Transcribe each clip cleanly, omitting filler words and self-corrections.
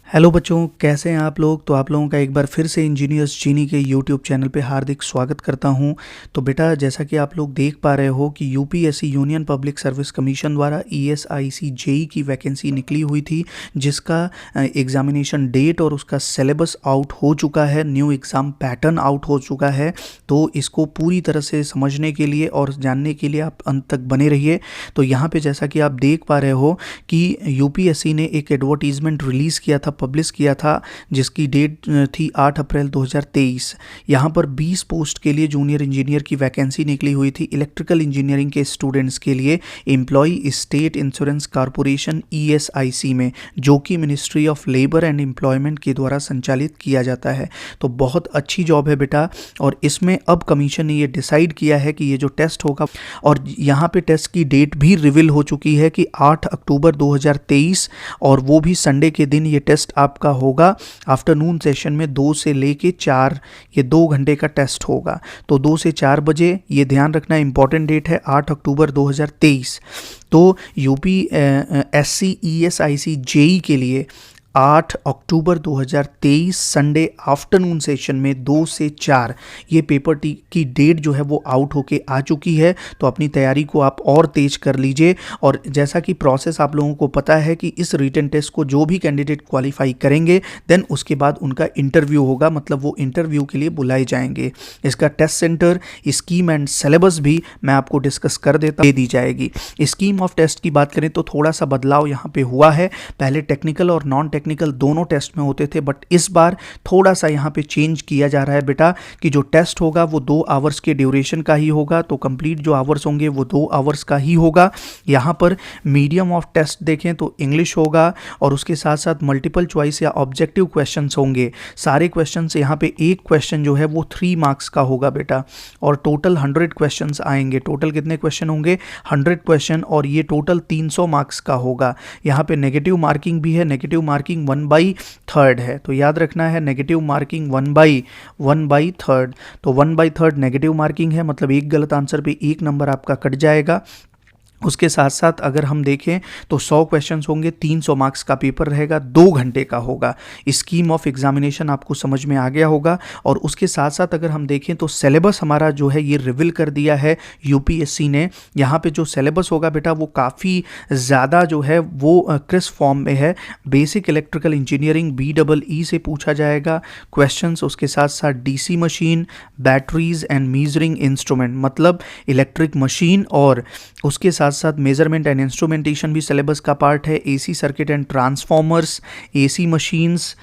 Hello बच्चों, कैसे हैं आप लोग। तो आप लोगों का एक बार फिर से इंजीनियर्स जीनी के यूट्यूब चैनल पे हार्दिक स्वागत करता हूं। तो बेटा, जैसा कि आप लोग देख पा रहे हो कि UPSC union public service commission द्वारा ईएसआईसी जेई की वैकेंसी निकली हुई थी, जिसका एग्जामिनेशन डेट और उसका सिलेबस आउट हो चुका है, न्यू एग्ज़ाम पैटर्न आउट हो चुका है। तो इसको पूरी तरह से समझने के लिए और जानने के लिए आप अंत तक बने रहिए। तो यहाँ पे जैसा कि आप देख पा रहे हो कि यूपीएससी ने एक एडवर्टीजमेंट रिलीज़ किया था, पब्लिश किया था, जिसकी डेट थी 8 अप्रैल 2023। यहाँ पर 20 पोस्ट के लिए जूनियर इंजीनियर की वैकेंसी निकली हुई थी इलेक्ट्रिकल इंजीनियरिंग के स्टूडेंट्स के लिए, employ state insurance corporation ESIC में, जो कि ministry of labour and employment के द्वारा संचालित किया जाता है। तो बहुत अच्छी जॉब है बेटा। और इसमें अब कमीशन ने ये डिसाइड किया है कि ये जो टेस्ट होगा, और यहाँ पे टेस्ट की डेट भी रिवील हो चुकी है कि 8 अक्टूबर 2023, और वो भी संडे के दिन ये टेस्ट आपका होगा। आफ्टरनून सेशन में 2 से लेके 4, ये 2 घंटे का टेस्ट होगा। तो 2 से 4 बजे, ये ध्यान रखना, इंपॉर्टेंट डेट है 8 अक्टूबर 2023। तो यूपी एससी ईएसआईसी जेई के लिए 8 अक्टूबर 2023 संडे आफ्टरनून सेशन में 2 से 4 ये पेपर की डेट जो है वो आउट होके आ चुकी है। तो अपनी तैयारी को आप और तेज कर लीजिए। और जैसा कि प्रोसेस आप लोगों को पता है कि इस रिटन टेस्ट को जो भी कैंडिडेट क्वालिफाई करेंगे, देन उसके बाद उनका इंटरव्यू होगा, मतलब वो इंटरव्यू के लिए बुलाए जाएंगे। इसका test centre, scheme and syllabus भी मैं आपको डिस्कस कर दे दी जाएगी। स्कीम ऑफ टेस्ट की बात करें तो थोड़ा सा बदलाव यहाँ पे हुआ है। पहले टेक्निकल और नॉन टेक्निकल दोनों टेस्ट में होते थे, बट इस बार थोड़ा सा यहाँ पे चेंज किया जा रहा है बेटा, कि जो टेस्ट होगा वो 2 आवर्स के ड्यूरेशन का ही होगा। तो कंप्लीट जो आवर्स होंगे वो 2 आवर्स का ही होगा। यहाँ पर मीडियम ऑफ टेस्ट देखें तो इंग्लिश होगा, और उसके साथ साथ मल्टीपल चॉइस या ऑब्जेक्टिव क्वेश्चंस होंगे। सारे क्वेश्चंस यहाँ पे, एक क्वेश्चन जो है वो 3 मार्क्स का होगा बेटा, और टोटल 100 क्वेश्चंस आएंगे। टोटल कितने क्वेश्चन होंगे? 100 क्वेश्चन, और ये टोटल 300 मार्क्स का होगा। यहाँ पे नेगेटिव मार्किंग भी है, नेगेटिव मार्किंग 1/3 है। तो याद रखना है, नेगेटिव मार्किंग 1/3। तो 1/3 नेगेटिव मार्किंग है, मतलब एक गलत आंसर पे 1 नंबर आपका कट जाएगा। उसके साथ साथ अगर हम देखें तो 100 क्वेश्चंस होंगे, 300 मार्क्स का पेपर रहेगा, 2 घंटे का होगा। स्कीम ऑफ एग्जामिनेशन आपको समझ में आ गया होगा। और उसके साथ साथ अगर हम देखें तो सिलेबस हमारा जो है ये रिवील कर दिया है यूपीएससी ने। यहाँ पे जो सिलेबस होगा बेटा वो काफ़ी ज़्यादा जो है वो क्रिस्प फॉर्म में है। बेसिक इलेक्ट्रिकल इंजीनियरिंग BEE से पूछा जाएगा क्वेश्चंस। उसके साथ साथ DC machine, batteries and measuring instrument, मतलब इलेक्ट्रिक मशीन, और उसके साथ साथ मेजरमेंट एंड इंस्ट्रूमेंटेशन भी सिलेबस का पार्ट है। AC circuit and transformers, AC machines,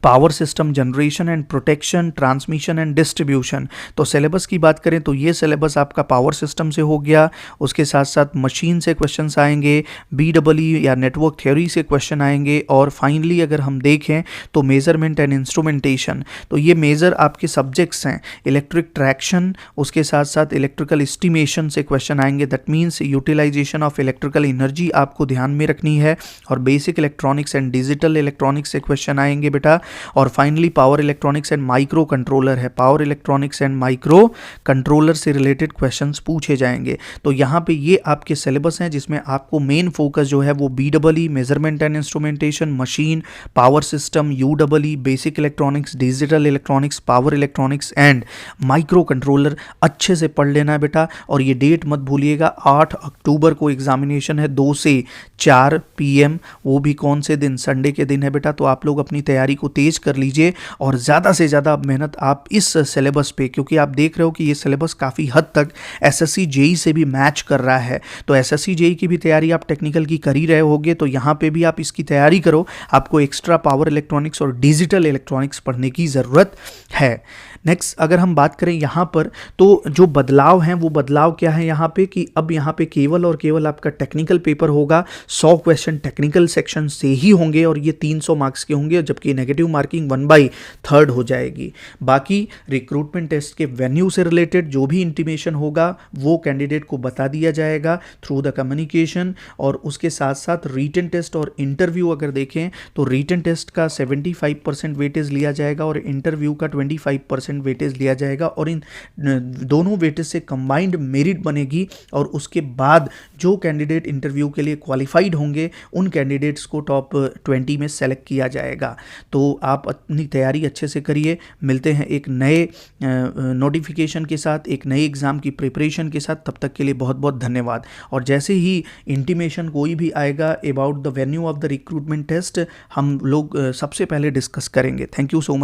power system, generation and protection, transmission and distribution. तो सिलेबस की बात करें तो ये सिलेबस आपका पावर सिस्टम से हो गया। उसके साथ साथ मशीन से क्वेश्चंस आएंगे, BEE या नेटवर्क थ्योरी से क्वेश्चन आएंगे, और फाइनली अगर हम देखें तो मेजरमेंट एंड इंस्ट्रूमेंटेशन। तो ये मेजर आपके सब्जेक्ट्स हैं, इलेक्ट्रिक ट्रैक्शन, उसके साथ साथ इलेक्ट्रिकल एस्टिमेशन से क्वेश्चन आएंगे। That means utilization of electrical energy आपको ध्यान में रखनी है। और basic electronics and digital electronics से क्वेश्चन आएंगे बेटा। और finally power electronics and micro controller है, power electronics and micro controller से रिलेटेड क्वेश्चंस पूछे जाएंगे। तो यहाँ पे ये आपके सिलेबस हैं, जिसमें आपको मेन फोकस जो है वो BEE, measurement and instrumentation, machine, power system, UEE, basic electronics, digital electronics, power electronics and micro controller अच्छे से पढ़ लेना है बेटा। और ये डेट मत भूलिएगा, 8 अक्टूबर को एग्जामिनेशन है, 2 से 4 PM, वो भी कौन से दिन? संडे के दिन है बेटा। तो आप लोग अपनी तैयारी को तेज कर लीजिए, और ज़्यादा से ज़्यादा मेहनत आप इस सिलेबस पे, क्योंकि आप देख रहे हो कि ये सिलेबस काफ़ी हद तक SSC जेई से भी मैच कर रहा है। तो SSC जेई की भी तैयारी आप टेक्निकल की कर ही रहे होगे, तो यहाँ पे भी आप इसकी तैयारी करो। आपको एक्स्ट्रा पावर इलेक्ट्रॉनिक्स और डिजिटल इलेक्ट्रॉनिक्स पढ़ने की ज़रूरत है। नेक्स्ट अगर हम बात करें यहाँ पर, तो जो बदलाव हैं वो बदलाव क्या है यहाँ पे, कि अब यहाँ पे केवल और केवल आपका टेक्निकल पेपर होगा। 100 क्वेश्चन टेक्निकल सेक्शन से ही होंगे, और ये 300 मार्क्स के होंगे, जबकि नेगेटिव मार्किंग 1/3 हो जाएगी। बाकी रिक्रूटमेंट टेस्ट के वेन्यू से रिलेटेड जो भी इंटीमेशन होगा वो कैंडिडेट को बता दिया जाएगा थ्रू द कम्युनिकेशन। और उसके साथ साथ रिटन टेस्ट और इंटरव्यू अगर देखें तो रिटन टेस्ट का 75% वेटेज लिया जाएगा, और इंटरव्यू का 25% 50% वेटेज लिया जाएगा और इन दोनों वेटेज से कंबाइंड मेरिट बनेगी और उसके बाद जो कैंडिडेट इंटरव्यू के लिए क्वालिफाइड होंगे उन कैंडिडेट्स को टॉप 20 में सेलेक्ट किया जाएगा। तो आप अपनी तैयारी अच्छे से करिए। मिलते हैं एक नए नोटिफिकेशन के साथ, एक नए एग्ज़ाम की प्रिपरेशन के साथ। तब तक के लिए बहुत बहुत धन्यवाद। और जैसे ही इंटीमेशन कोई भी आएगा about the venue of the recruitment test, हम लोग सबसे पहले डिस्कस करेंगे। Thank you so much.